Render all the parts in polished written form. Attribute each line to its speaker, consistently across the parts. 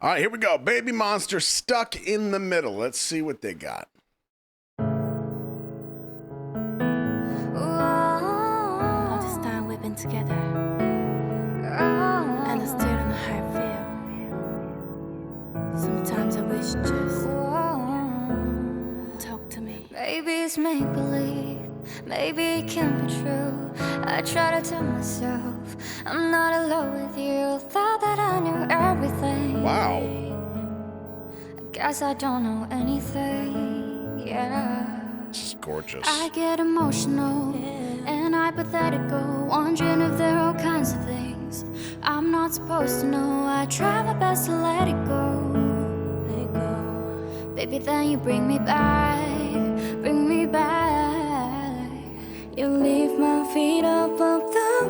Speaker 1: All right, here we go. Baby Monster, Stuck in the Middle. Let's see what they got.
Speaker 2: All this time we've been together, and I still don't know how I feel. Sometimes I wish just talk to me.
Speaker 3: Maybe it's make-believe, maybe it can't be true. I try to tell myself I'm not alone with you. Thought that I knew everything.
Speaker 1: Wow.
Speaker 3: I guess I don't know anything, yeah.
Speaker 1: This is gorgeous.
Speaker 3: I get emotional and hypothetical, wondering if there are all kinds of things I'm not supposed to know. I try my best to let it go. Baby, then you bring me back. You leave my feet up the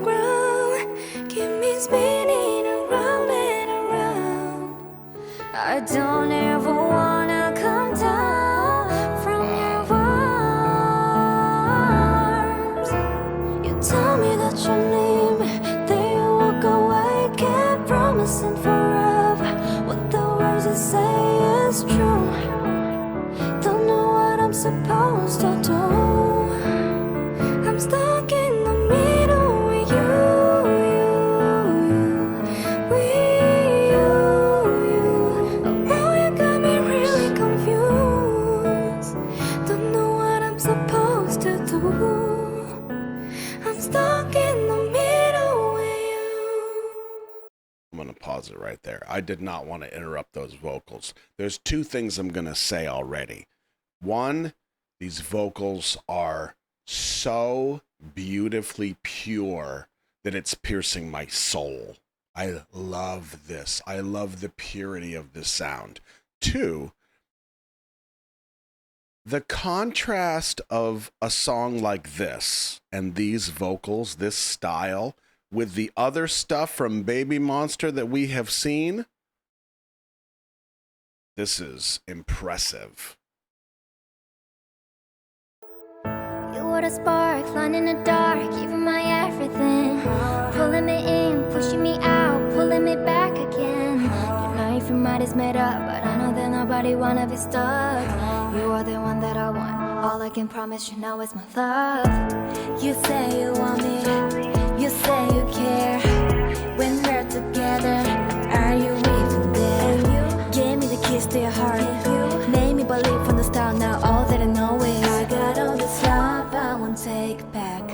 Speaker 3: ground, keep me spinning around and around. I don't ever wanna come down from your arms. You tell me that you need me, then you walk away, keep promising forever. What the words you say is true. Don't know what I'm supposed to do. I'm stuck in the middle with you. Oh, you got me really confused. Don't know what I'm supposed to do. I'm stuck in the middle with you.
Speaker 1: I'm going to pause it right there. I did not want to interrupt those vocals. There's two things I'm going to say already. One, these vocals are so beautifully pure that it's piercing my soul. I love this. I love the purity of this sound. Two, the contrast of a song like this and these vocals, this style, with the other stuff from Baby Monster that we have seen, this is impressive.
Speaker 3: You were the spark, flying in the dark, giving my everything. Pulling me in, pushing me out, pulling me back again. You know if your mind is made up, but I know that nobody wanna be stuck. You are the one that I want, all I can promise you now is my love. You say you want me, you say you care. When we're together, are you even there? You gave me the keys to your heart, you made me believe from the start. Now all that I know is I got all this love I won't take back.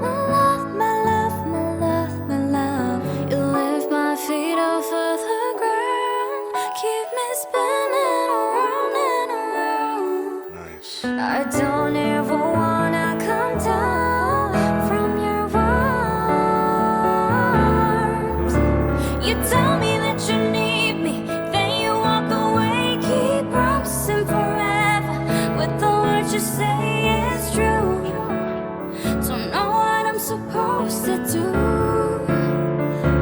Speaker 3: My love, my love, my love, my love. You lift my feet off of the ground, keep me spinning around and around.
Speaker 1: Nice.
Speaker 3: I don't ever wanna come down from your arms. You tell me that you need me, then you walk away, keep promising forever. With the words you say is true. Don't know what I'm supposed to do.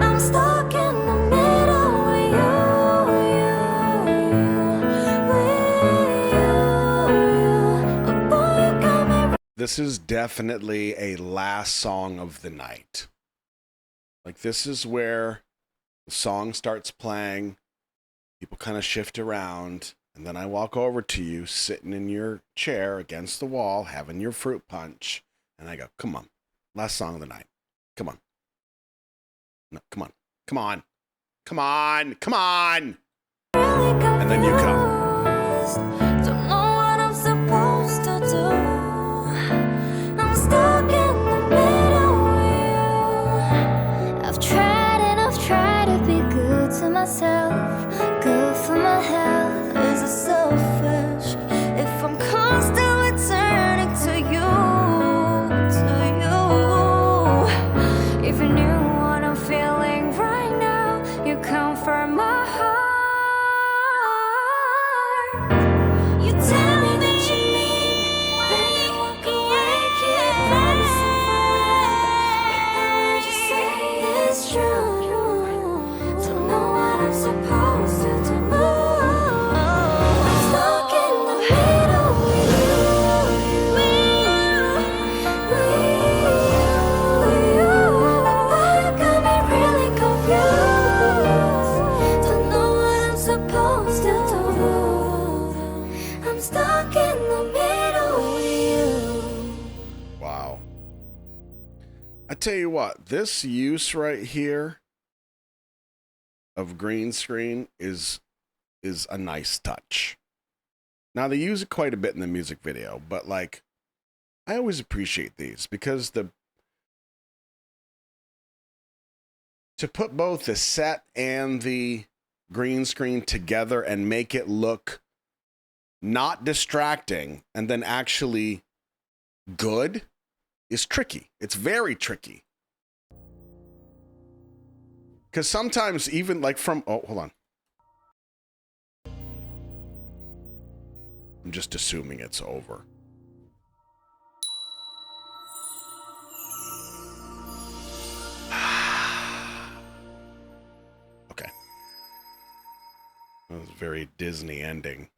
Speaker 3: I'm stuck in the middle with you. Oh boy, you got me.
Speaker 1: This is definitely a last song of the night. Like, this is where the song starts playing, people kind of shift around, and then I walk over to you, sitting in your chair against the wall, having your fruit punch, and I go, come on, last song of the night. Come on. No, come on. Come on. Come on. Come on. And then you come.
Speaker 3: Don't know what I'm supposed to do. I'm stuck in the middle with you. I've tried and I've tried to be good to myself, good for my health. Is it selfish if I'm constantly turning to you, If you knew what I'm feeling right now, you comfort my heart. You tell me that you need me, then you walk away, keep promising forever. With the words you say is true. Don't know what I'm supposed
Speaker 1: tell you what, this use right here of green screen is a nice touch. Now they use it quite a bit in the music video, but like I always appreciate these because to put both the set and the green screen together and make it look not distracting and then actually good is tricky. It's very tricky. Because sometimes even like from, oh, hold on. I'm just assuming it's over. Okay. That was a very Disney ending.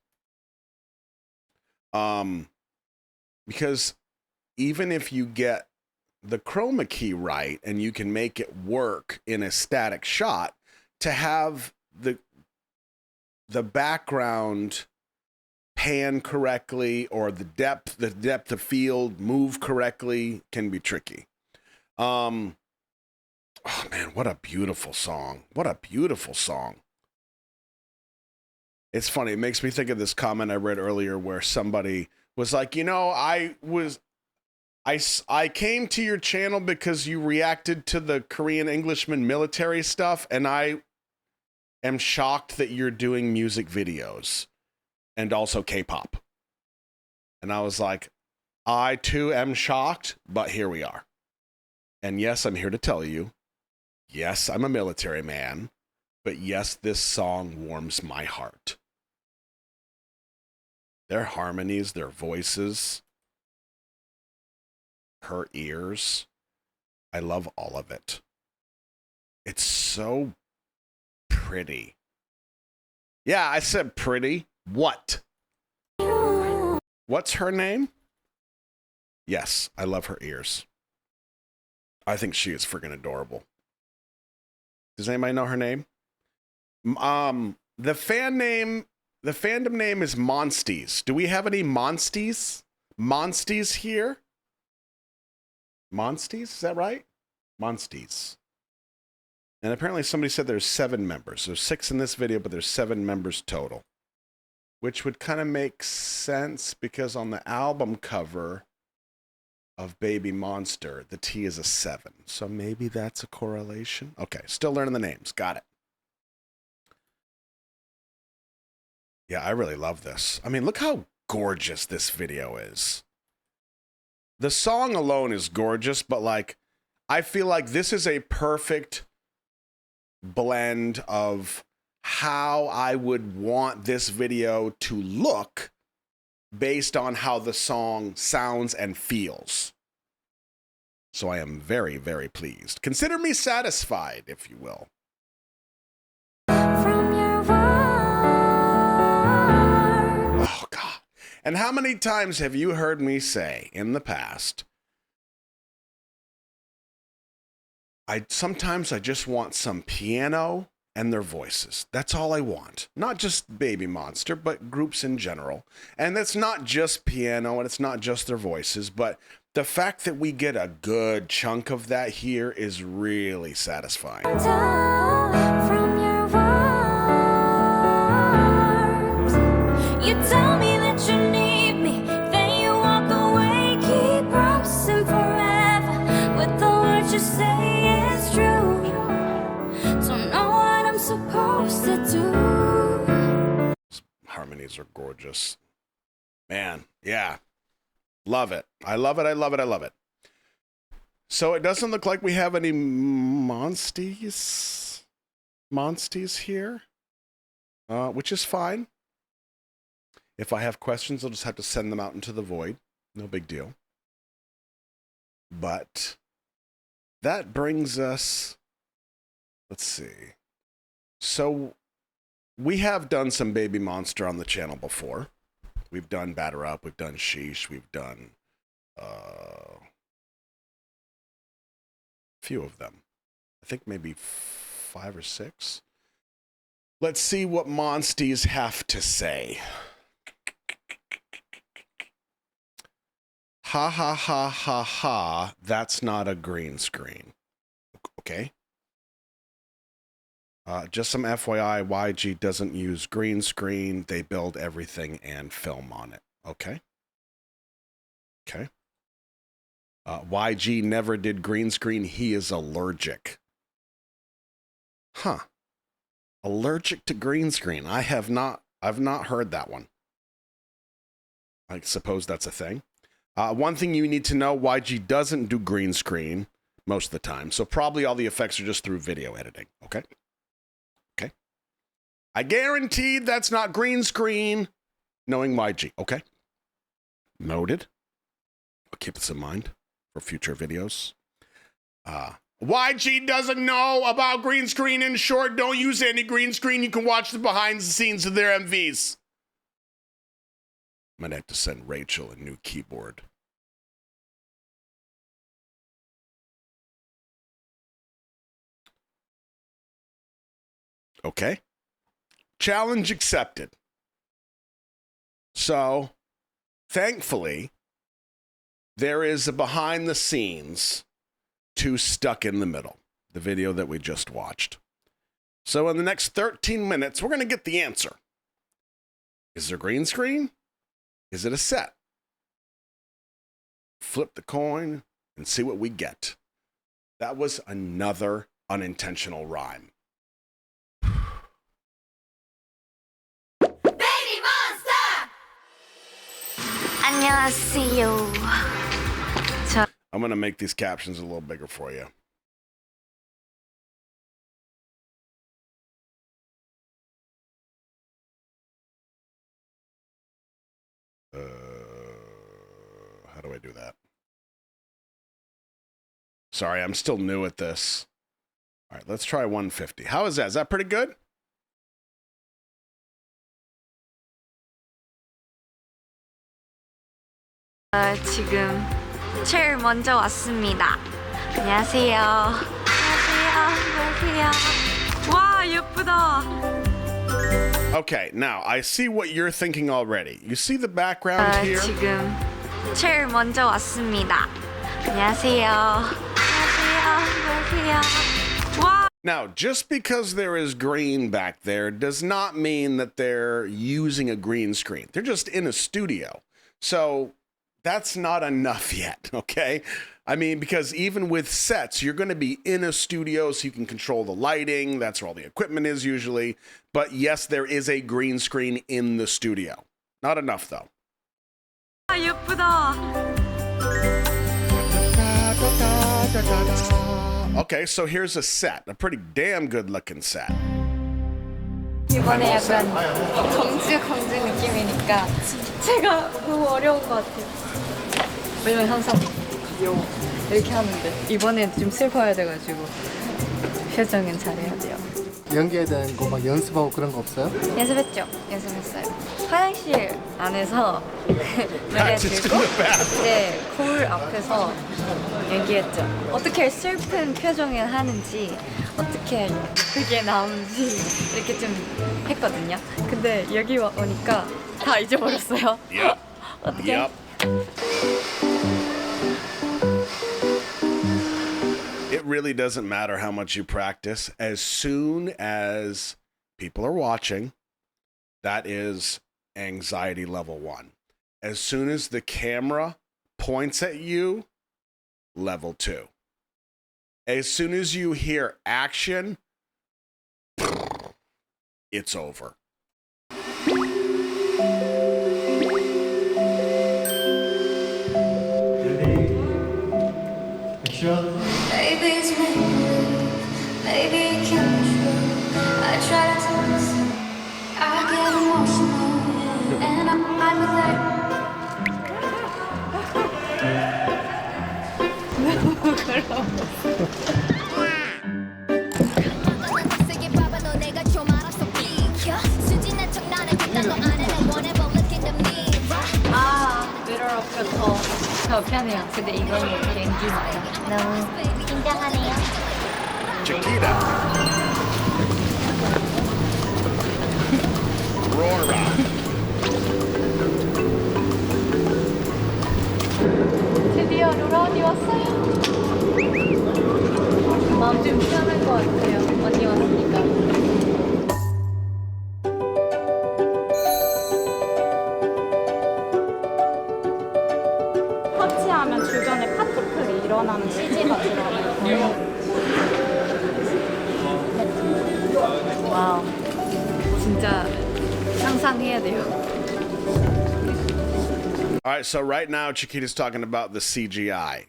Speaker 1: Because even if you get the chroma key right and you can make it work in a static shot, to have the background pan correctly or the depth of field move correctly can be tricky. Oh man, what a beautiful song. What a beautiful song. It's funny, it makes me think of this comment I read earlier where somebody was like, you know, I came to your channel because you reacted to the Korean Englishman military stuff, and I am shocked that you're doing music videos and also K-pop. And I was like, I too am shocked, but here we are. And yes, I'm here to tell you, yes, I'm a military man, but yes, this song warms my heart. Their harmonies, their voices, her ears, I love all of it. It's so pretty. Yeah, I said pretty. What? What's her name? Yes, I love her ears. I think she is friggin' adorable. Does anybody know her name? The fandom name is Monsties. Do we have any Monsties? Monsties here? Monsties, is that right? Monsties. And apparently somebody said there's 7 members. There's 6 in this video, but there's 7 members total. Which would kind of make sense because on the album cover of Baby Monster, the T is a 7. So maybe that's a correlation. Okay, still learning the names. Got it. Yeah, I really love this. I mean, look how gorgeous this video is. The song alone is gorgeous, but like, I feel like this is a perfect blend of how I would want this video to look based on how the song sounds and feels. So I am very, very pleased. Consider me satisfied, if you will.
Speaker 3: From your arms.
Speaker 1: Oh, God. And how many times have you heard me say in the past, sometimes I just want some piano and their voices. That's all I want. Not just Baby Monster, but groups in general. And it's not just piano and it's not just their voices, but the fact that we get a good chunk of that here is really satisfying.
Speaker 3: From your arms. You tell me that you need me, then you walk away. Keep promising forever with the words you say is true. Don't know what I'm supposed to do.
Speaker 1: Harmonies are gorgeous. Man, yeah. Love it. I love it. I love it. I love it. So it doesn't look like we have any monsties here, which is fine. If I have questions, I'll just have to send them out into the void. No big deal. But that brings us, let's see. So we have done some Baby Monster on the channel before. We've done Batter Up, we've done Sheesh, we've done a few of them. I think maybe 5 or 6. Let's see what Monsties have to say. Ha ha ha ha ha. That's not a green screen. Okay. Just some FYI, YG doesn't use green screen. They build everything and film on it. Okay. Okay. YG never did green screen. He is allergic. Huh. Allergic to green screen. I've not heard that one. I suppose that's a thing. One thing you need to know, YG doesn't do green screen most of the time. So probably all the effects are just through video editing. Okay. Okay. I guarantee that's not green screen, knowing YG. Okay. Noted. I'll keep this in mind for future videos. YG doesn't know about green screen. In short, don't use any green screen. You can watch the behind the scenes of their MVs. I'm gonna have to send Rachel a new keyboard. Okay. Challenge accepted. So, thankfully, there is a behind the scenes to Stuck in the Middle, the video that we just watched. So in the next 13 minutes, we're going to get the answer. Is there green screen? Is it a set? Flip the coin and see what we get. That was another unintentional rhyme.
Speaker 2: 안녕하세요.
Speaker 1: I'm going to make these captions a little bigger for you. How do I do that? Sorry, I'm still new at this. All right, let's try 150. How is that? Is that pretty good?
Speaker 4: 지금 제일 먼저 왔습니다. 안녕하세요. 안녕하세요. 와, 예쁘다.
Speaker 1: Okay, now I see what you're thinking already. You see the background here?
Speaker 4: 지금 제일 먼저 왔습니다. 안녕하세요. 안녕하세요. 와.
Speaker 1: Now, just because there is green back there does not mean that they're using a green screen. They're just in a studio. So that's not enough yet, okay? I mean, because even with sets, you're going to be in a studio so you can control the lighting. That's where all the equipment is usually. But yes, there is a green screen in the studio. Not enough, though.
Speaker 4: 예쁘다.
Speaker 1: Okay, so here's a set. A pretty damn good-looking set.
Speaker 4: 이번에 약간 정주 느낌이니까 제가 너무 어려운 것 같아요. 왜냐면 항상 이렇게 하는데 이번엔 좀 슬퍼야 돼가지고 표정은 잘해야 돼요.
Speaker 5: 연기에 대한 거 막 연습하고 그런 거 없어요?
Speaker 4: 연습했죠? 연습했어요. 화장실 안에서 노래 들고 네, 거울 앞에서 연기했죠. 어떻게 슬픈 표정을 하는지 어떻게 예쁘게 나오는지 이렇게 좀 했거든요. 근데 여기 오니까 다 잊어버렸어요.
Speaker 1: Yep.
Speaker 4: 어떻게?
Speaker 1: Yep. It really doesn't matter how much you practice. As soon as people are watching, that is anxiety level 1. As soon as the camera points at you, level 2. As soon as you hear action, it's over.
Speaker 3: Maybe it's make-believe, maybe it can't be true. I try to listen, I get emotional, and I'm fine with that.
Speaker 4: Middle of부터 더 편해요. 근데 이거는 왠지 많아요.
Speaker 3: 너무 긴장하네요.
Speaker 1: Chiquita. Rora.
Speaker 4: 와우. 진짜 상상해야 돼요.
Speaker 1: All right, so right now Chiquita's talking about the CGI.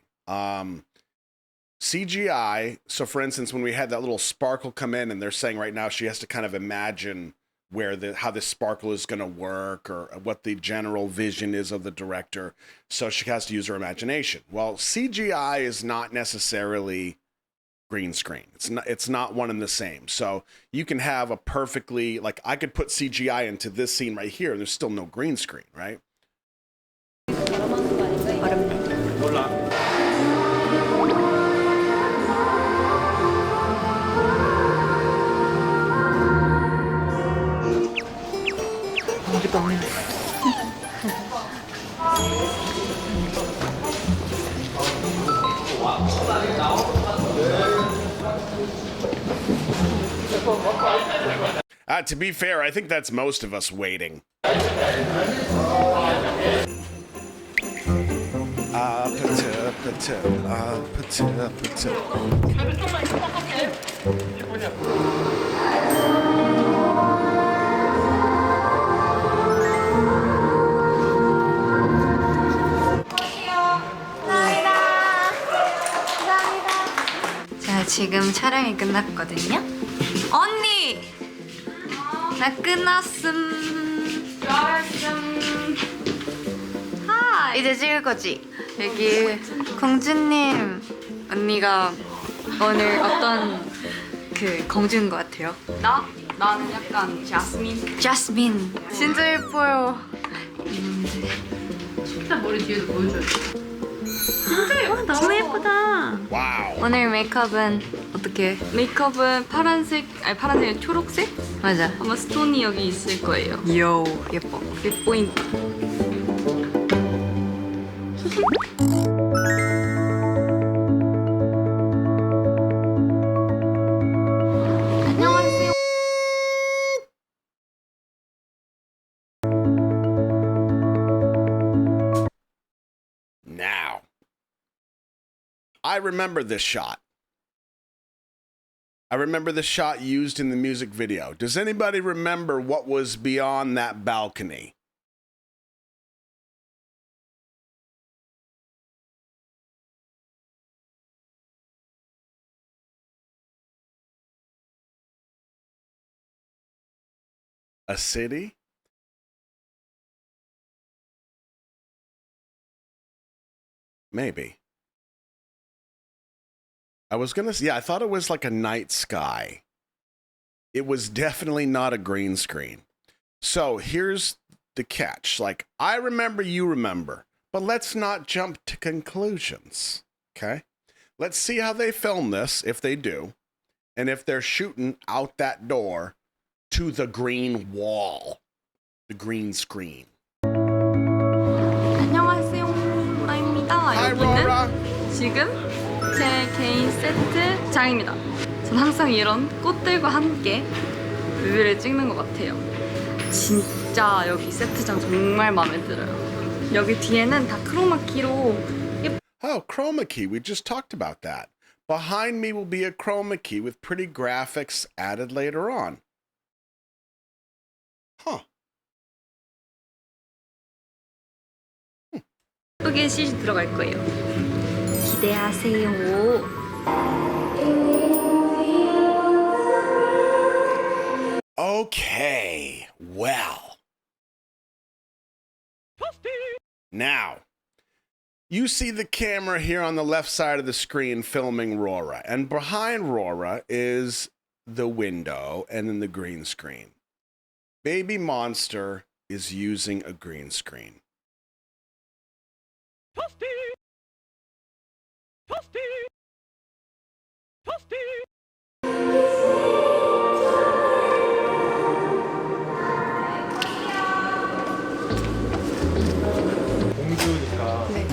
Speaker 1: CGI, so for instance, when we had that little sparkle come in and they're saying right now she has to kind of imagine how this sparkle is going to work or what the general vision is of the director. So she has to use her imagination. Well, CGI is not necessarily green screen. It's not one and the same. So you can have a perfectly, like I could put CGI into this scene right here and there's still no green screen, right? To be fair, I think that's most of us waiting.
Speaker 4: 자, 지금 촬영이 끝났거든요. 언니! 나 끝났음. 하, 이제 찍을 거지? 여기 공주님 언니가 오늘 어떤 그 공주인 것 같아요?
Speaker 6: 나는 약간 자스민.
Speaker 4: 자스민. 진짜 예뻐요.
Speaker 6: 일단 머리 뒤에도 보여줘야 돼.
Speaker 4: 너무 예쁘다.
Speaker 1: 와우.
Speaker 4: 오늘 메이크업은 어떻게?
Speaker 6: 메이크업은 파란색에 초록색?
Speaker 4: 맞아.
Speaker 6: 아마 스톤이 여기 있을 거예요.
Speaker 4: 요, 예뻐.
Speaker 6: 그게 포인트.
Speaker 4: 안녕하세요.
Speaker 1: Now, I remember this shot. I remember the shot used in the music video. Does anybody remember what was beyond that balcony? A city? Maybe. I was gonna say, yeah, I thought it was like a night sky. It was definitely not a green screen. So here's the catch. Like, I remember, you remember, but let's not jump to conclusions, okay? Let's see how they film this, if they do, and if they're shooting out that door to the green wall, the green screen.
Speaker 6: 안녕하세요. 나입니다.
Speaker 1: Hi,
Speaker 6: 여기는
Speaker 1: Rora.
Speaker 6: 지금 제 개인 세트장입니다. 전 항상 이런 꽃들과 함께 뮤비를 찍는 것 같아요. 진짜 여기 세트장 정말 마음에 들어요. 여기 뒤에는 다 크로마키로
Speaker 1: Oh, chroma key. We just talked about that. Behind me will be a chroma key with pretty graphics added later on. Huh.
Speaker 6: 예쁘게 CG 들어갈 거예요. 기대하세요.
Speaker 1: Okay, well. Now, you see the camera here on the left side of the screen filming Rora, and behind Rora is the window and then the green screen. Baby Monster is using a green screen.
Speaker 5: 공주니까
Speaker 6: 네.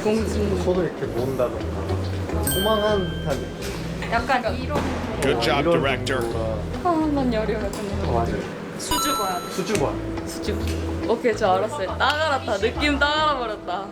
Speaker 6: 공주.
Speaker 5: 손을 이렇게 모은다던가 소망한 듯한 느낌.
Speaker 6: 약간 이런.
Speaker 1: Good job,
Speaker 5: 이런
Speaker 1: director.
Speaker 5: 정도가-
Speaker 6: 난 열이 약간.
Speaker 5: 맞아요.
Speaker 6: 수줍 봐야 돼.
Speaker 5: 수줍어요.
Speaker 6: 수줍. 오케이, 저 알았어요. 딱 알았다. 느낌 딱 알아버렸다.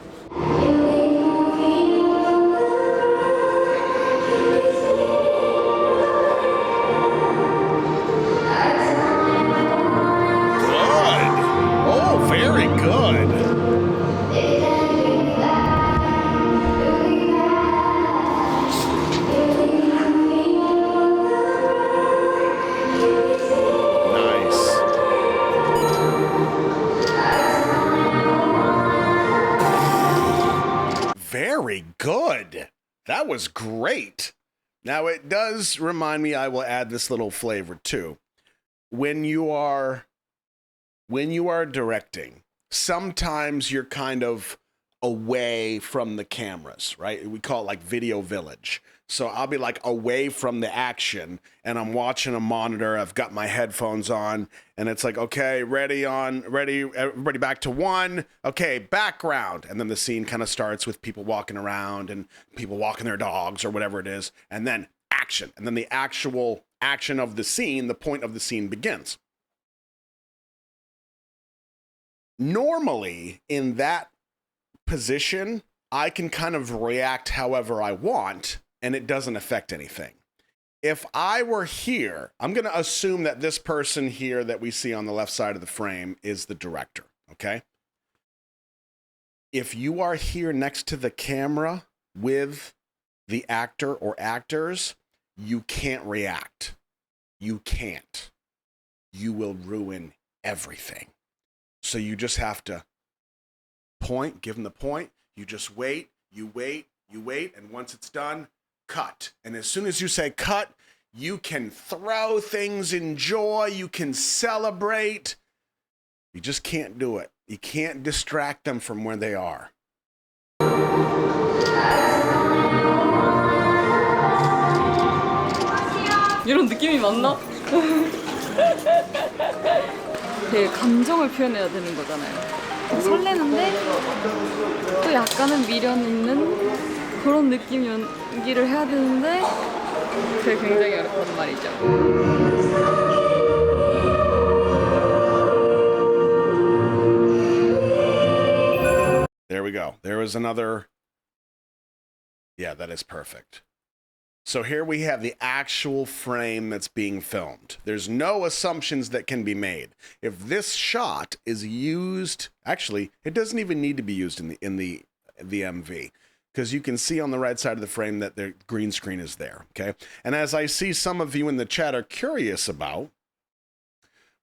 Speaker 1: that was great. Now, it does remind me, I will add this little flavor too. When you are directing, sometimes you're kind of away from the cameras, right? We call it like video village. So I'll be like away from the action and I'm watching a monitor. I've got my headphones on and it's like, okay, ready, everybody back to one. Okay, background. And then the scene kind of starts with people walking around and people walking their dogs or whatever it is. And then action. And then the actual action of the scene, the point of the scene begins. Normally in that position, I can kind of react however I want and it doesn't affect anything. If I were here, I'm going to assume that this person here that we see on the left side of the frame is the director, okay? If you are here next to the camera with the actor or actors, you can't react. You can't. You will ruin everything. So you just have to point, give them the point. You just wait, you wait, and once it's done, cut. And as soon as you say cut, you can throw things in joy, you can celebrate. You just can't do it. You can't distract them from where they are.
Speaker 6: 이런 느낌이 맞나? 되게 감정을 표현해야 되는 거잖아요. 설레는데 또 약간은 미련 있는 그런 느낌 연기를 해야 되는데 그게 굉장히 어렵단 말이죠.
Speaker 1: There we go. There was another. Yeah, that is perfect. So here we have the actual frame that's being filmed. There's no assumptions that can be made. If this shot is used, actually, it doesn't even need to be used in the MV, because you can see on the right side of the frame that the green screen is there, okay? And as I see some of you in the chat are curious about,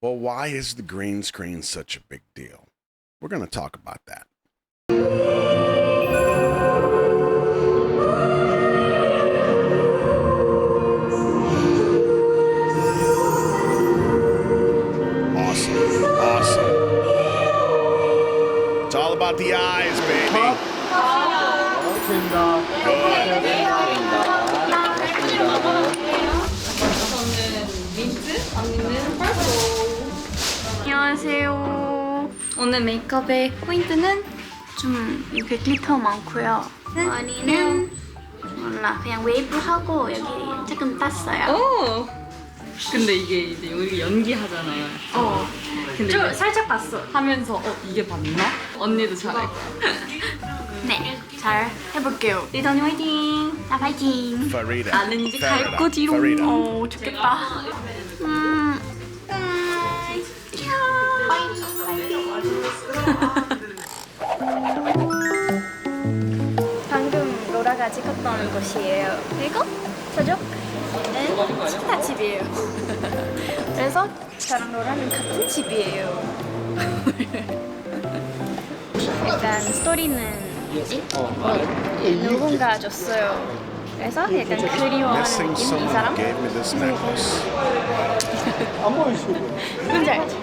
Speaker 1: well, why is the green screen such a big deal? We're going to talk about that. Awesome. It's all about the eyes, baby.
Speaker 6: 안녕하세요. 오늘 메이크업의 포인트는 좀 이렇게 글리터 많고요.
Speaker 3: 머리는 몰라 그냥 웨이브하고 여기 조금 땄어요.
Speaker 6: 오! 근데 이게 이제 우리 연기하잖아요. 근데
Speaker 3: 좀
Speaker 6: 이제
Speaker 3: 살짝 봤어.
Speaker 6: 하면서 이게 맞나? 언니도 잘해.
Speaker 3: 네, 잘 해볼게요. 리더니 화이팅! 나 화이팅!
Speaker 1: Farida.
Speaker 6: 나는 이제 갈
Speaker 1: Farida.
Speaker 6: 거지롱.
Speaker 1: Farida.
Speaker 3: 좋겠다. 방금 로라가 찍었던 곳이에요. 그리고 저쪽은 치타 집이에요. 그래서 저랑 로라는 같은 집이에요. 약간 스토리는 뭐지? 누군가 줬어요. 그래서 약간 그리워하는
Speaker 1: Missing
Speaker 3: 느낌? 이
Speaker 1: someone
Speaker 3: 사람?
Speaker 1: gave me this necklace.
Speaker 3: 뭔지 알지?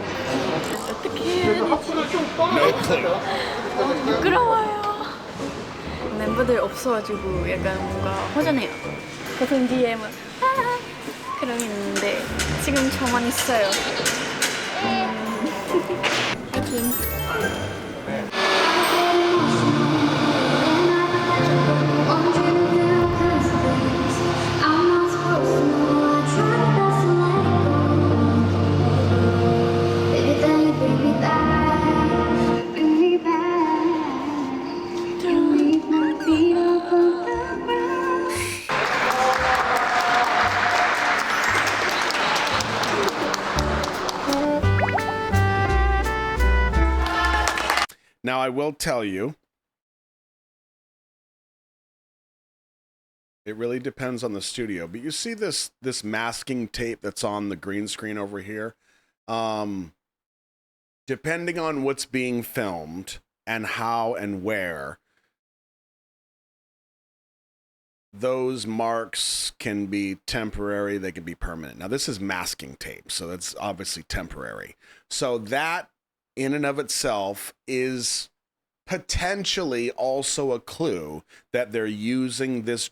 Speaker 3: 어떻게 해야 되지?
Speaker 1: No clue.
Speaker 3: 부끄러워요. 멤버들 없어가지고 약간 뭔가 허전해요. 보통 뒤에 뭐 그런 게 있는데 지금 저만 있어요. 파이팅.
Speaker 1: Now, I will tell you, it really depends on the studio. But you see this masking tape that's on the green screen over here? Depending on what's being filmed and how and where, those marks can be temporary, they can be permanent. Now, this is masking tape, so it's obviously temporary. So that in and of itself is potentially also a clue that they're using this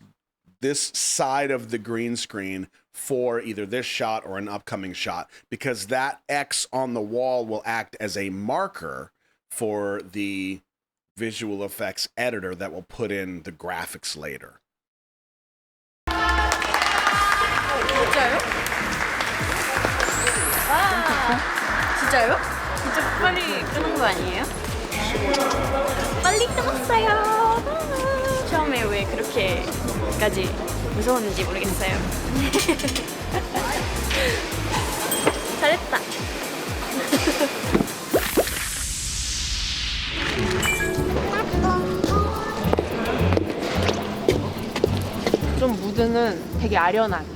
Speaker 1: side of the green screen for either this shot or an upcoming shot, because that X on the wall will act as a marker for the visual effects editor that will put in the graphics later.
Speaker 6: 진짜요? 와, 진짜요? 진짜 빨리 끄는 거 아니에요? 빨리 끊었어요. 처음에 왜 그렇게까지 무서웠는지 모르겠어요. 잘했다.
Speaker 7: 좀 무드는 되게 아련하게.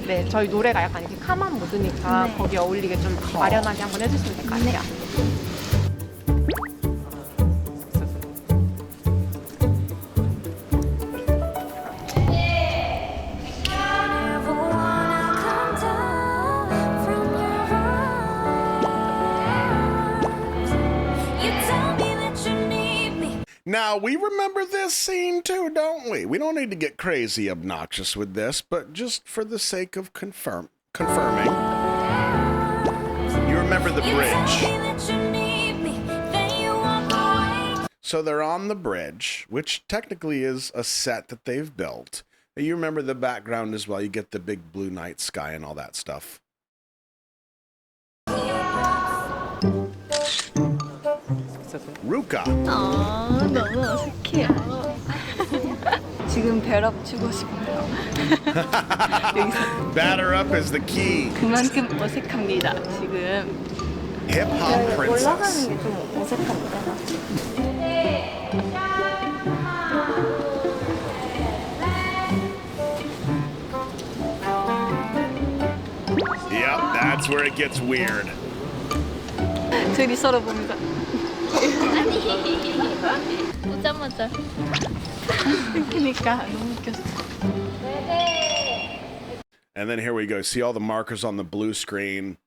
Speaker 7: 네, 저희 노래가 약간 이렇게 카만 무드니까
Speaker 2: 네.
Speaker 7: 거기에 어울리게 좀 아련하게 한번 해주시면 될 것 같아요.
Speaker 3: Never wanna come down from your arms. You tell me that you need me.
Speaker 1: Now, we remember this scene too, don't we? We don't need to get crazy obnoxious with this, but just for the sake of confirming, you remember the
Speaker 3: You tell
Speaker 1: bridge.
Speaker 3: me that you need me, then you walk away.
Speaker 1: So they're on the bridge, which technically is a set that they've built. And you remember the background as well. You get the big blue night sky and all that stuff. Ruka.
Speaker 6: 아, 너무 어색해요. 지금 벼락 치고 싶어요. 여기서
Speaker 1: Batter up is the key.
Speaker 6: 그만큼 어색합니다. 지금.
Speaker 1: Hip hop princess.
Speaker 6: 좀 어색합니다.
Speaker 1: Yep, that's where it gets weird.
Speaker 6: 둘이 서로 봅니다.
Speaker 2: 오자마자
Speaker 6: 그러니까 너무 웃겼어.
Speaker 1: And then here we go. See all the markers on the blue screen.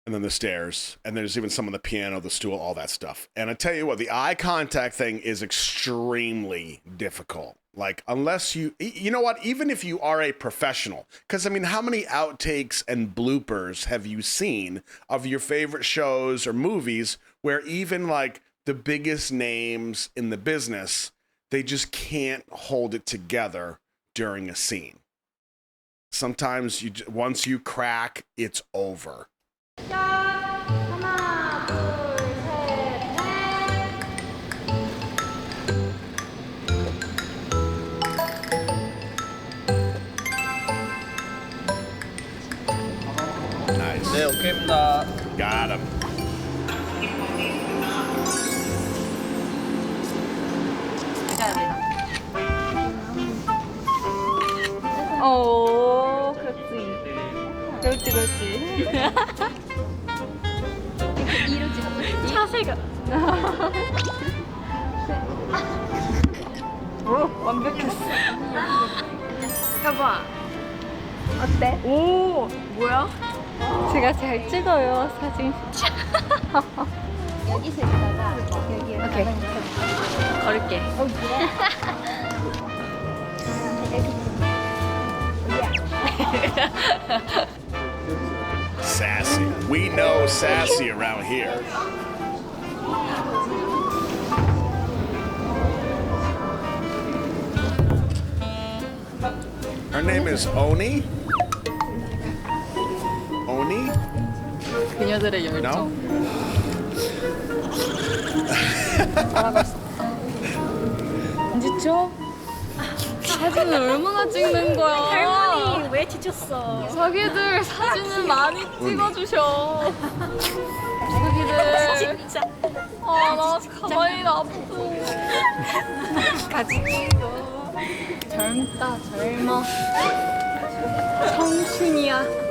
Speaker 1: And then the stairs. And there's even some on the piano, the stool, all that stuff. And I tell you what, the eye contact thing is extremely difficult. Like, unless you know what, even if you are a professional, because I mean, how many outtakes and bloopers have you seen of your favorite shows or movies where even like the biggest names in the business, they just can't hold it together during a scene? Sometimes once you crack, it's over. Nice.
Speaker 5: 네, 오케이입니다.
Speaker 1: Got him.
Speaker 6: 오, 그렇지. 그렇지. 차세가. 오, 완벽했어. 봐봐. 어때? 오, 뭐야? 제가 잘 찍어요, 사진.
Speaker 2: 여기서 있다가 여기
Speaker 6: 오케이. 걸을게.
Speaker 1: Sassy. We know sassy around here. Her name is Oni. Oni?
Speaker 6: 그녀들의 열정.
Speaker 1: No?
Speaker 6: 안 지쳐? 사진을 얼마나 찍는 거야?
Speaker 2: 할머니 왜 지쳤어?
Speaker 6: 자기들 사진을 많이 찍어주셔. 자기들.
Speaker 2: 진짜
Speaker 6: 아, 나 가만히 놔둬. 같이 찍어. 젊다, 젊어. 청춘이야.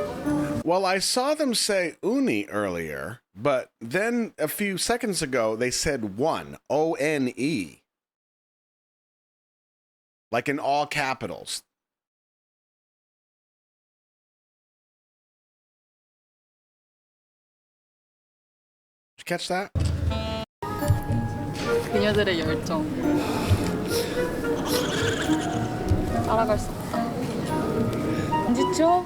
Speaker 1: Well, I saw them say uni earlier, but then a few seconds ago they said one, O-N-E. like in all capitals. Did you catch that?
Speaker 6: 그녀들의 열정. 따라갈 수 없다. 안 지쳐?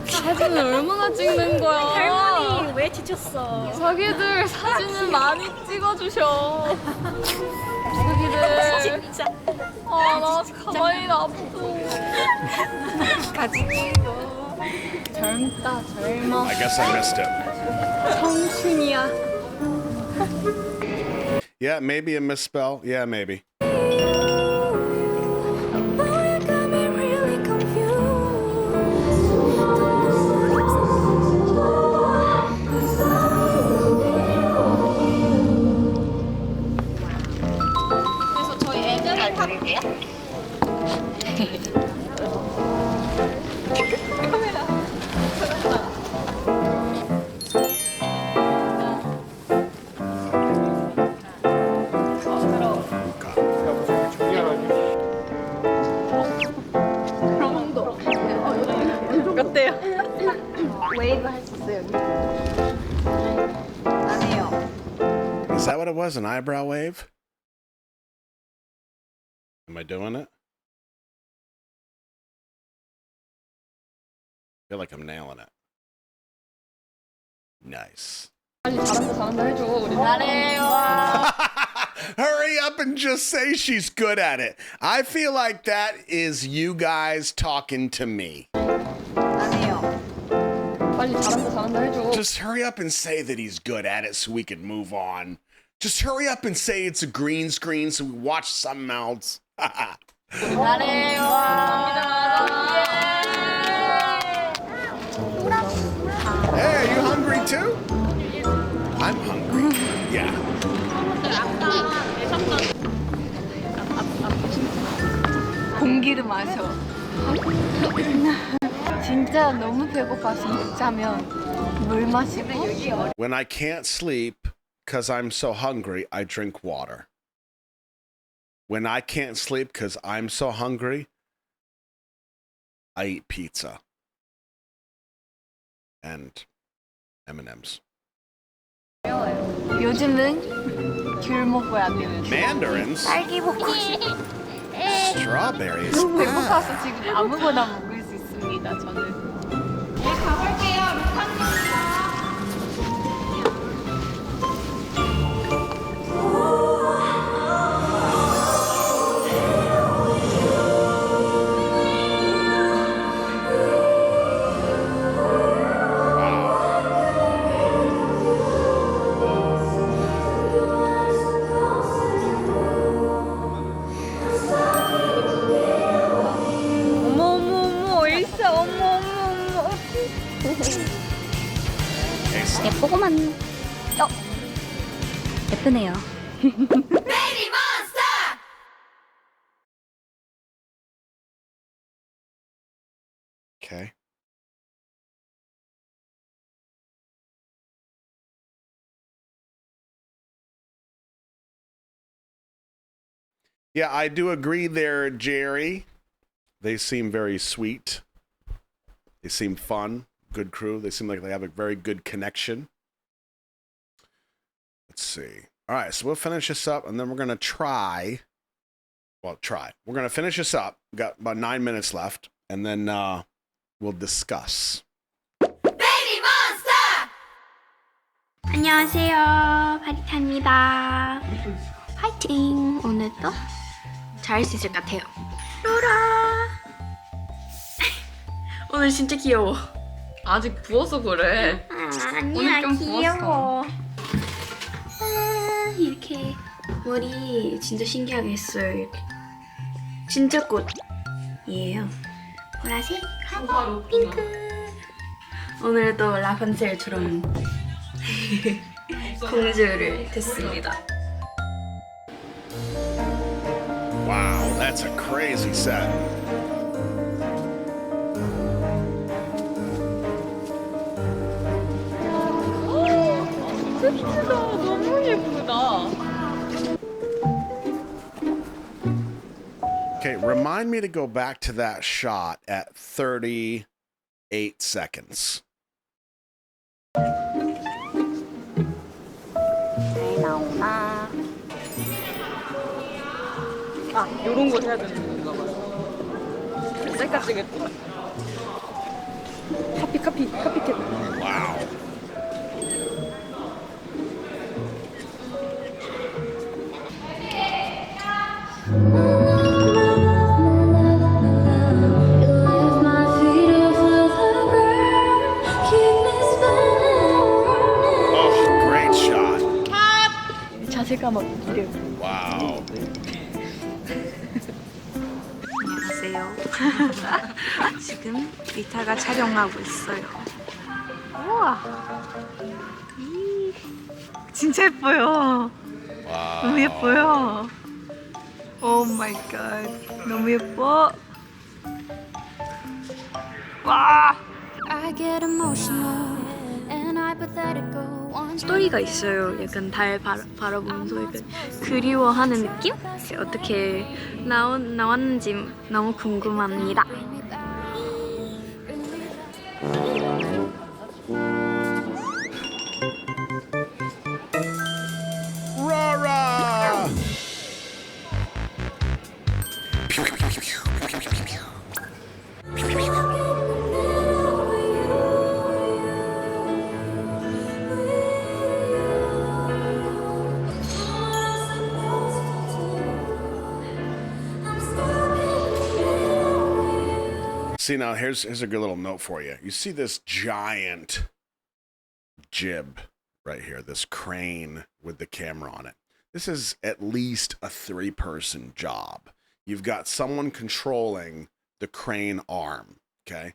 Speaker 6: 사진을 얼마나 찍는 거야?
Speaker 2: 할머니 왜 지쳤어?
Speaker 6: 자기들 사진을 많이 찍어주셔. 자기들.
Speaker 2: 진짜.
Speaker 6: 나 가만히 놔둬. 같이 찍어. 젊다, 젊어.
Speaker 1: I guess I missed it.
Speaker 6: 청춘이야.
Speaker 1: Yeah, maybe a misspell. Yeah, maybe.
Speaker 6: 그래서 저희 애들을 타볼게요. 어때요? 웨이브 할 수 있어요, 여기? 안 해요.
Speaker 1: Is that what it was? An eyebrow wave? Am I doing it? I feel like I'm nailing it. Nice.
Speaker 6: 빨리 잘한다 해줘. 우리 잘해요.
Speaker 1: Hurry up and just say she's good at it. I feel like that is you guys talking to me.
Speaker 6: 안 해요. 빨리 잘한다 해줘.
Speaker 1: Just hurry up and say that he's good at it so we can move on. Just hurry up and say it's a green screen so we watch something else.
Speaker 6: 잘해요.
Speaker 1: Hey, are you hungry too? I'm hungry. Yeah.
Speaker 6: 공기를 마셔. 진짜 너무 배고파서 자면 물 마시고.
Speaker 1: When I can't sleep because I'm so hungry, I drink water. When I can't sleep because I'm so hungry, I eat pizza. And M&M's.
Speaker 6: 요즘은 귤 먹어야 돼요.
Speaker 1: Mandarins?
Speaker 6: 딸기 먹고 싶어.
Speaker 1: Strawberries?
Speaker 6: 배고파서 지금 아무거나 먹을 수 있습니다. 저는.
Speaker 3: 예쁘구만. 예쁘네요.
Speaker 1: Okay. Yeah, I do agree there, Jerry. They seem very sweet. They seem fun. Good crew. They seem like they have a very good connection. Let's see. All right, so we'll finish this up, and then we're going to try. Well, try. We're going to finish this up. We've got about 9 minutes left, and then we'll discuss.
Speaker 3: 안녕하세요. 바리타입니다. 파이팅! 오늘도 잘할 수 있을 것 같아요. 로라! 오늘 진짜 귀여워.
Speaker 6: 아직 부어서 그래.
Speaker 3: 아니야,
Speaker 6: 오늘 좀
Speaker 3: 귀여워. 이렇게 머리 진짜 신기하게 했어요. 이렇게. 진짜 꽃이에요. 보라색, 핑크. 오늘도 라푼젤처럼 공주를 됐습니다.
Speaker 1: Wow, that's a crazy set.
Speaker 6: 예쁘다. 너무 예쁘다.
Speaker 1: Okay, Remind me to go back to that shot at 38 seconds.
Speaker 6: 아, 요런 거 해야 되는 건가 봐요. 셀카 찍을 때. 카피캣.
Speaker 1: Wow. Oh, great shot.
Speaker 6: 자세감 없기를.
Speaker 1: Wow.
Speaker 8: 안녕하세요. 지금 리타가 촬영하고 있어요. 우와. 진짜 예뻐요.
Speaker 1: Wow.
Speaker 8: 너무 예뻐요. 오 마이 갓. 너무 예뻐. 와.
Speaker 3: I get emotional and hypothetical.
Speaker 8: 스토리가 있어요. 약간 달 바라보면서 약간 그리워하는 느낌? 어떻게 나왔는지 너무 궁금합니다.
Speaker 1: Rara! See, now here's a good little note for you. You see this giant jib right here, this crane with the camera on it. This is at least a 3-person job. You've got someone controlling the crane arm, okay?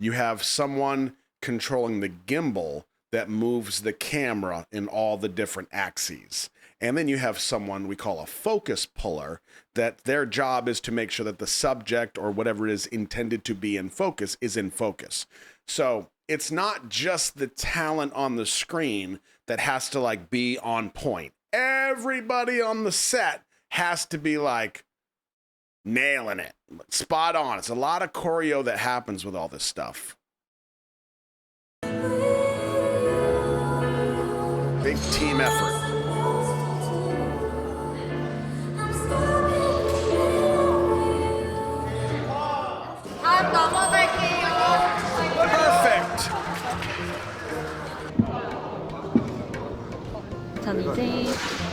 Speaker 1: You have someone controlling the gimbal that moves the camera in all the different axes. And then you have someone we call a focus puller, that their job is to make sure that the subject or whatever is intended to be in focus is in focus. So it's not just the talent on the screen that has to like be on point. Everybody on the set has to be like nailing it, spot on. It's a lot of choreo that happens with all this stuff. Big team effort. Perfect.
Speaker 6: 전 이제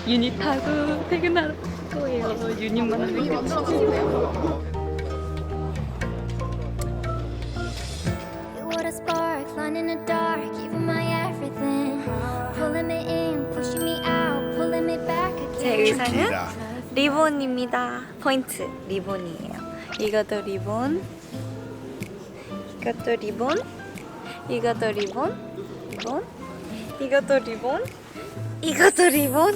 Speaker 6: 유닛 타고 퇴근할 거예요. 유닛만 하면 끝이에요.
Speaker 3: You were the spark, flying in the dark, even my everything. Pulling me in, pushing me out, pulling me back
Speaker 8: 제
Speaker 3: again.
Speaker 8: 의상은
Speaker 1: Chiquita.
Speaker 8: 리본입니다. 포인트 리본이에요. 이것도 리본, 이것도 리본, 이것도 리본, 이것도 리본, 이것도 리본,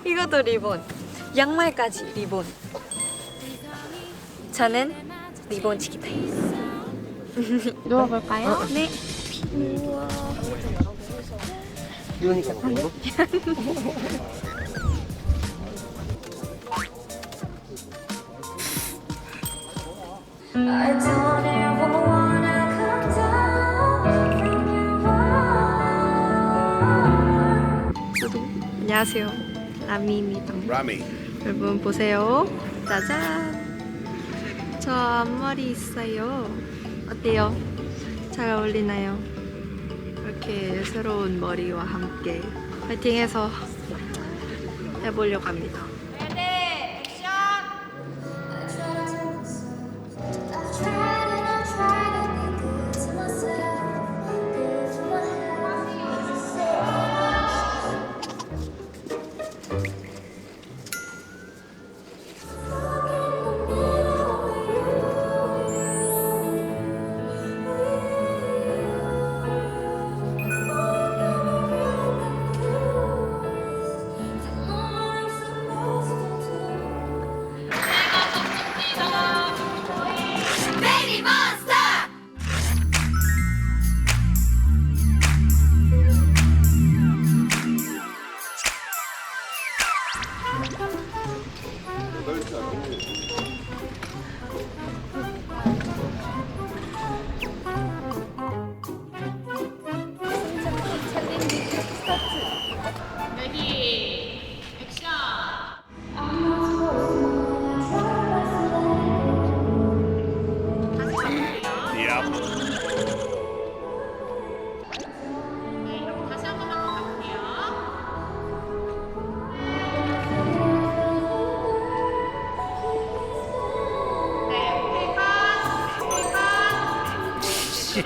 Speaker 8: 이것도 리본, 양말까지 리본. 저는 리본 치기타예요.
Speaker 7: 누워볼까요?
Speaker 8: 네.
Speaker 5: 이러니까 당구?
Speaker 3: I don't ever wanna come down from your arms.
Speaker 8: 안녕하세요. 라미입니다.
Speaker 1: Rami.
Speaker 8: 여러분 보세요. 짜잔. 저 앞머리 있어요. 어때요? 잘 어울리나요? 이렇게 새로운 머리와 함께 파이팅해서 해보려고 합니다.
Speaker 3: I've tried and I've tried to be good to myself, good to my health.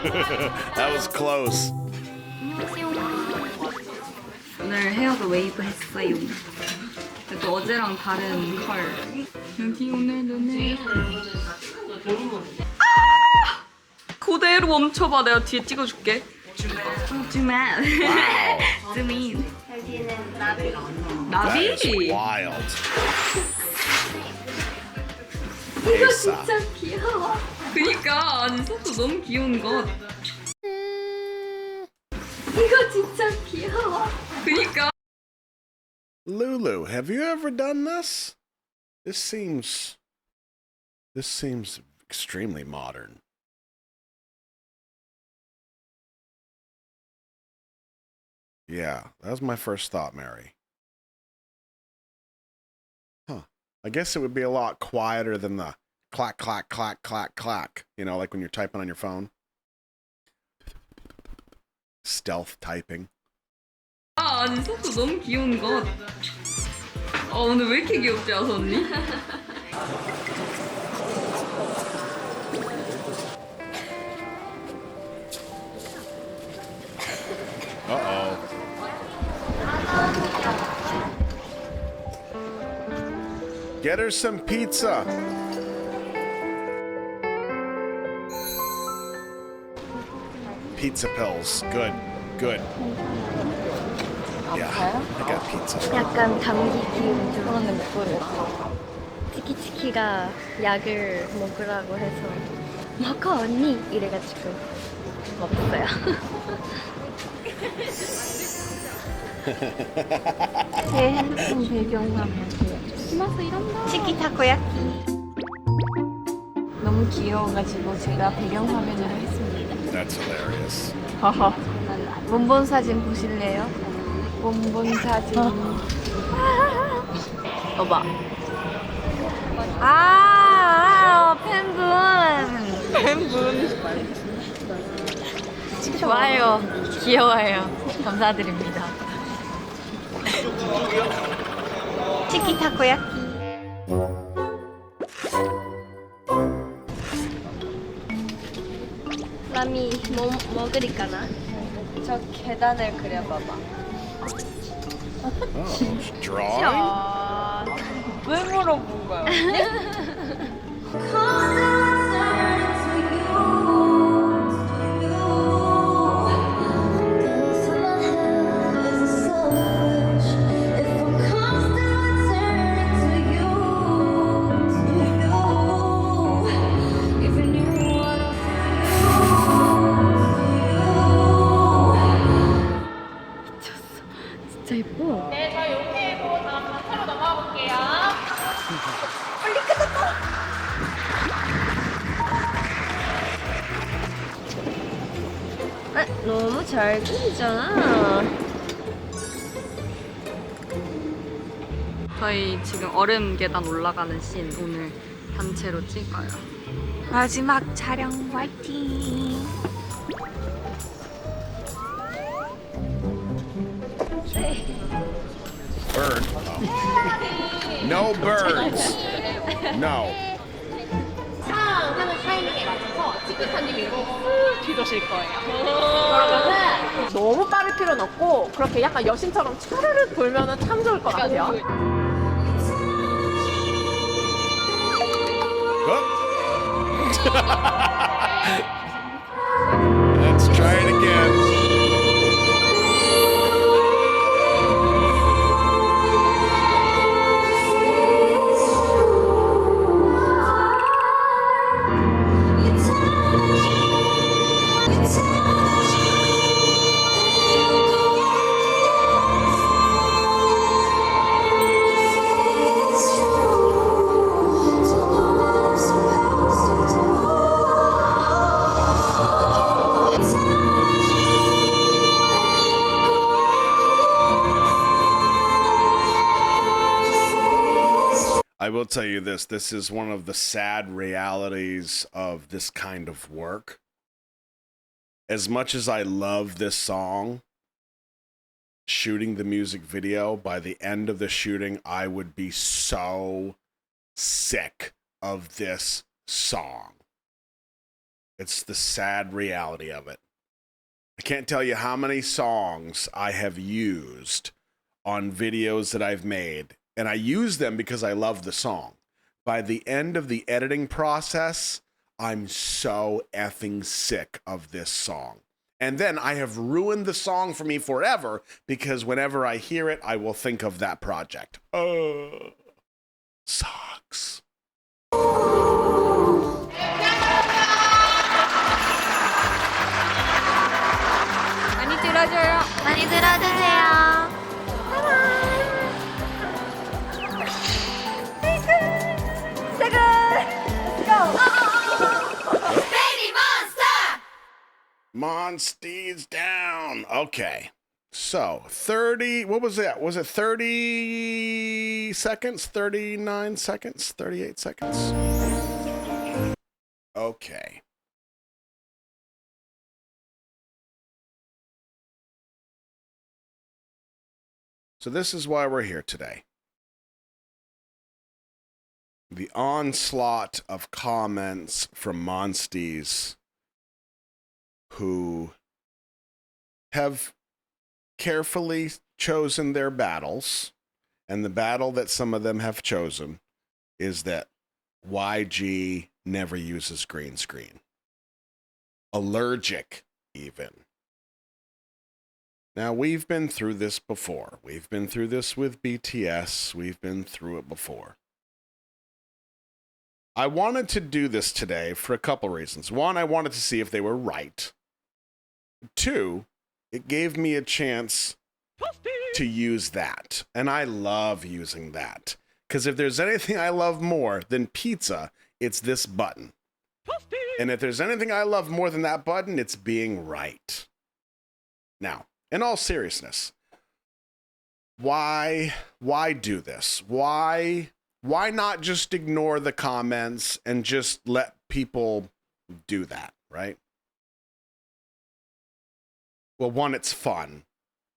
Speaker 1: That was close.
Speaker 6: 오늘 헤어도 웨이브 했어요. 그래도 어제랑 다른 컬. 여기 오늘 눈에. 아! 그대로 멈춰봐. 내가 뒤에 찍어줄게. 줌아. 줌인. 나비?
Speaker 1: That is wild.
Speaker 6: 이거
Speaker 1: Asa.
Speaker 6: 진짜 귀여워. 그니까 아니 속도 너무 귀여운 것. 이거 진짜 귀여워. 그니까.
Speaker 1: Lulu, have you ever done this? This seems extremely modern. Yeah, that was my first thought, Mary. Huh. I guess it would be a lot quieter than the clack, clack, clack, clack, clack. You know, like when you're typing on your phone. Stealth typing.
Speaker 6: 아, 아니 속도 너무 귀여운 것. 오늘 왜 이렇게 귀엽지, 아서 언니?
Speaker 1: Uh-oh. Get her some pizza. Pizza pills. Good. Good. Yeah, I got pizza.
Speaker 2: 약간 감기 기운 좀.
Speaker 4: 그런데 목소리가.
Speaker 2: 치키치키가 약을 먹으라고 해서 먹어 언니 이래가지고 먹었어요. 제 핸드폰 배경화면 치키 타코야키.
Speaker 7: 너무 귀여워가지고 제가 배경화면을 했습니다.
Speaker 1: That's hilarious.
Speaker 2: 원본 사진 보실래요?
Speaker 7: 본본 사진.
Speaker 2: 봐봐. 팬분. 좋아요. 귀여워요. 감사드립니다. 치키 타코야키. 라미 뭐 그릴까나?
Speaker 4: 저 계단을 그려봐봐.
Speaker 1: Oh, drawing?
Speaker 4: 왜 물어본 거야?
Speaker 2: 진짜 예뻐.
Speaker 7: 네, 저 여기로 다음 차로 넘어가 볼게요.
Speaker 2: 너무 잘 그리잖아.
Speaker 6: 저희 지금 얼음 계단 올라가는 씬 오늘 단체로 찍어요. 마지막 촬영 화이팅!
Speaker 1: Bird? Oh. No birds. No.
Speaker 7: 하는 타이밍에 맞춰서 치키타님이 뒤도실 거예요. 그러면은 너무 빠를 필요는 없고 그렇게 약간 여신처럼 차르르 돌면은 참 좋을 것 같아요.
Speaker 1: Let's try it again. I will tell you this. This is one of the sad realities of this kind of work. As much as I love this song, shooting the music video, by the end of the shooting, I would be so sick of this song. It's the sad reality of it. I can't tell you how many songs I have used on videos that I've made, and I use them because I love the song. By the end of the editing process, I'm so effing sick of this song. And then I have ruined the song for me forever because whenever I hear it, I will think of that project. Oh, sucks.
Speaker 2: 많이 들어줘요. 많이 들어주세요.
Speaker 1: Monsters down. Okay. So 30, what was that? Was it 30 seconds? 39 seconds? 38 seconds? Okay. So this is why we're here today. The onslaught of comments from Monsties who have carefully chosen their battles, and the battle that some of them have chosen is that YG never uses green screen. Allergic, even. Now, we've been through this before. We've been through this with BTS. We've been through it before. I wanted to do this today for a couple reasons. One, I wanted to see if they were right. Two, it gave me a chance to use that. And I love using that. Because if there's anything I love more than pizza, it's this button. And if there's anything I love more than that button, it's being right. Now, in all seriousness, why do this? Why not just ignore the comments and just let people do that, right? Well, one, it's fun.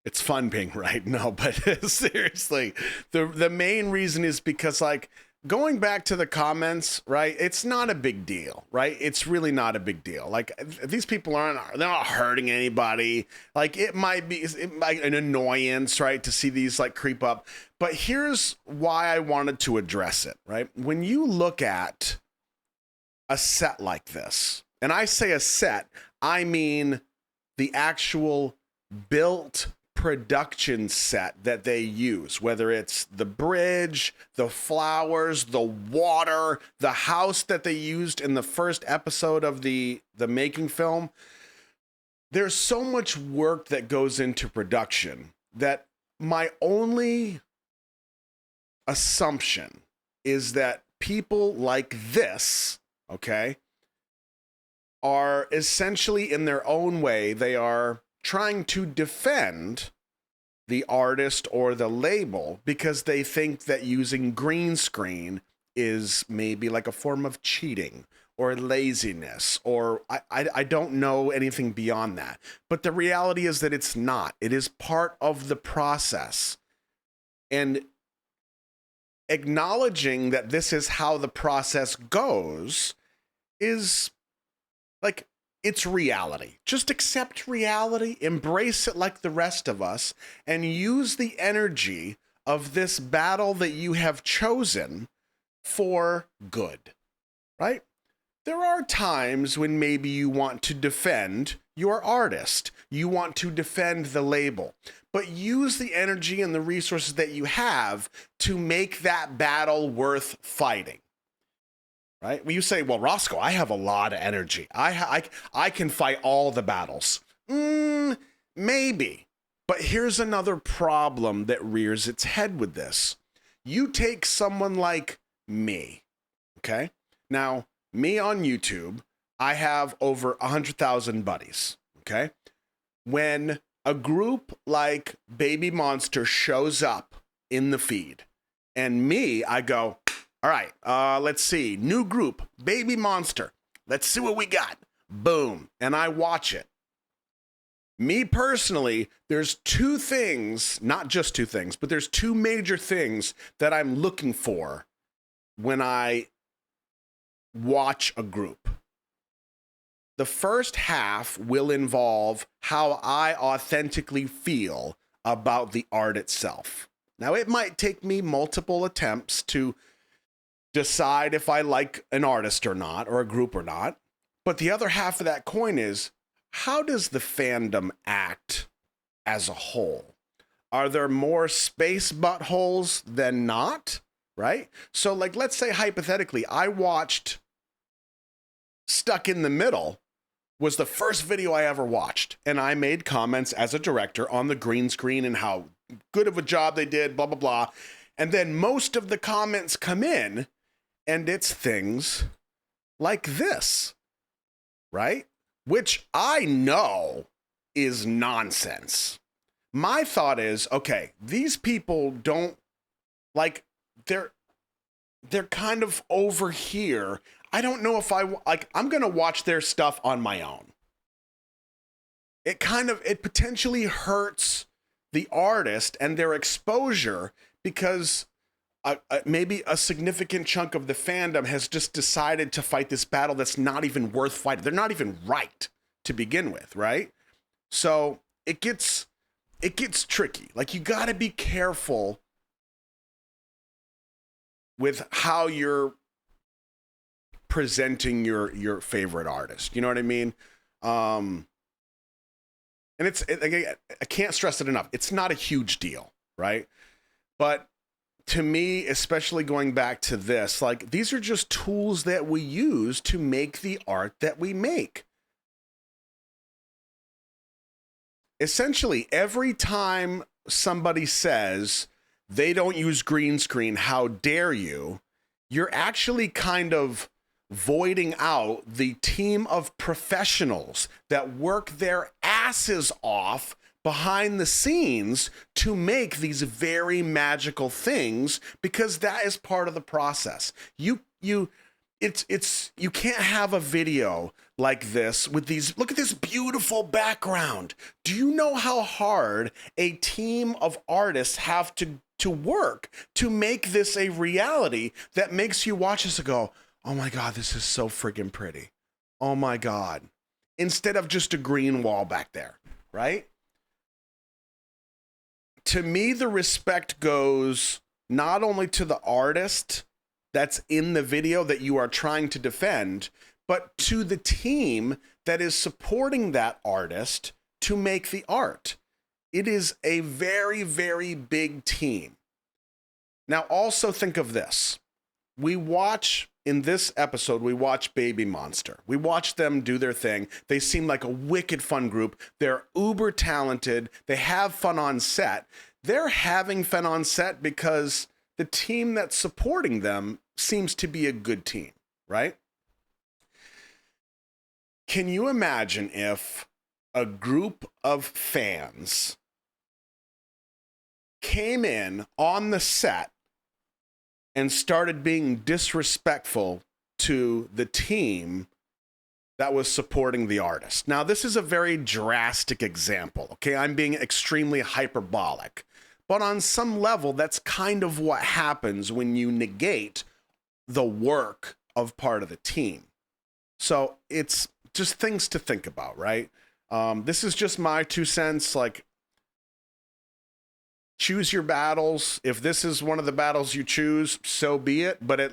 Speaker 1: It's fun being right. No, but seriously, the main reason is because, like, going back to the comments, right? It's not a big deal, right? It's really not a big deal. Like, these people they're not hurting anybody. Like, it might be an annoyance, right, to see these like creep up. But here's why I wanted to address it, right? When you look at a set like this, and I say a set, I mean the actual built production set that they use, whether it's the bridge, the flowers, the water, the house that they used in the first episode of the making film. There's so much work that goes into production that my only assumption is that people like this, okay, are essentially, in their own way, they are trying to defend the artist or the label because they think that using green screen is maybe like a form of cheating or laziness, or I don't know anything beyond that. But the reality is that it's not. It is part of the process. And acknowledging that this is how the process goes is like, it's reality. Just accept reality, embrace it like the rest of us, and use the energy of this battle that you have chosen for good, right? There are times when maybe you want to defend your artist, you want to defend the label, but use the energy and the resources that you have to make that battle worth fighting. Right? When you say, well, Roscoe, I have a lot of energy. I can fight all the battles. Maybe. But here's another problem that rears its head with this. You take someone like me, okay? Now, me on YouTube, I have over 100,000 buddies, okay? When a group like BABYMONSTER shows up in the feed, and me, I go, all right, let's see. New group, BABYMONSTER. Let's see what we got. Boom. And I watch it. Me personally, there's two things, not just two things, but there's two major things that I'm looking for when I watch a group. the first half will involve how I authentically feel about the art itself. Now, it might take me multiple attempts to decide if I like an artist or not, or a group or not. But the other half of that coin is, how does the fandom act as a whole? Are there more space buttholes than not? Right? So, like, let's say hypothetically, I watched Stuck in the Middle, was the first video I ever watched. And I made comments as a director on the green screen and how good of a job they did, blah, blah, blah. And then most of the comments come in, and it's things like this, right? Which I know is nonsense. My thought is, okay, these people don't, like, they're kind of over here. I don't know if I'm going to watch their stuff on my own. It potentially hurts the artist and their exposure because maybe a significant chunk of the fandom has just decided to fight this battle that's not even worth fighting. They're not even right to begin with, right? So it gets tricky. Like, you got to be careful with how you're presenting your favorite artist. You know what I mean? And I can't stress it enough. It's not a huge deal, right? But to me, especially going back to this, like, these are just tools that we use to make the art that we make. Essentially, every time somebody says they don't use green screen, how dare you, you're actually kind of voiding out the team of professionals that work their asses off behind the scenes to make these very magical things, because that is part of the process. You can't have a video like this with these, look at this beautiful background. Do you know how hard a team of artists have to work to make this a reality that makes you watch this and go, oh my God, this is so friggin' pretty. Oh my God. Instead of just a green wall back there, right? To me, the respect goes not only to the artist that's in the video that you are trying to defend, but to the team that is supporting that artist to make the art. It is a very, very big team. Now, also think of this. In this episode, we watch BABYMONSTER. We watch them do their thing. They seem like a wicked fun group. They're uber talented. They have fun on set. They're having fun on set because the team that's supporting them seems to be a good team, right? Can you imagine if a group of fans came in on the set and started being disrespectful to the team that was supporting the artist? Now, this is a very drastic example, okay? I'm being extremely hyperbolic. But on some level, that's kind of what happens when you negate the work of part of the team. So it's just things to think about, right? This is just my 2 cents. Like, choose your battles. If this is one of the battles you choose, so be it. But at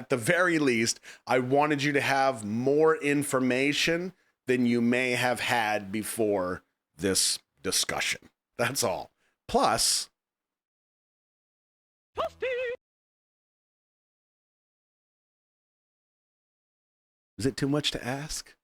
Speaker 1: the very least, I wanted you to have more information than you may have had before this discussion. That's all. Plus, is it too much to ask?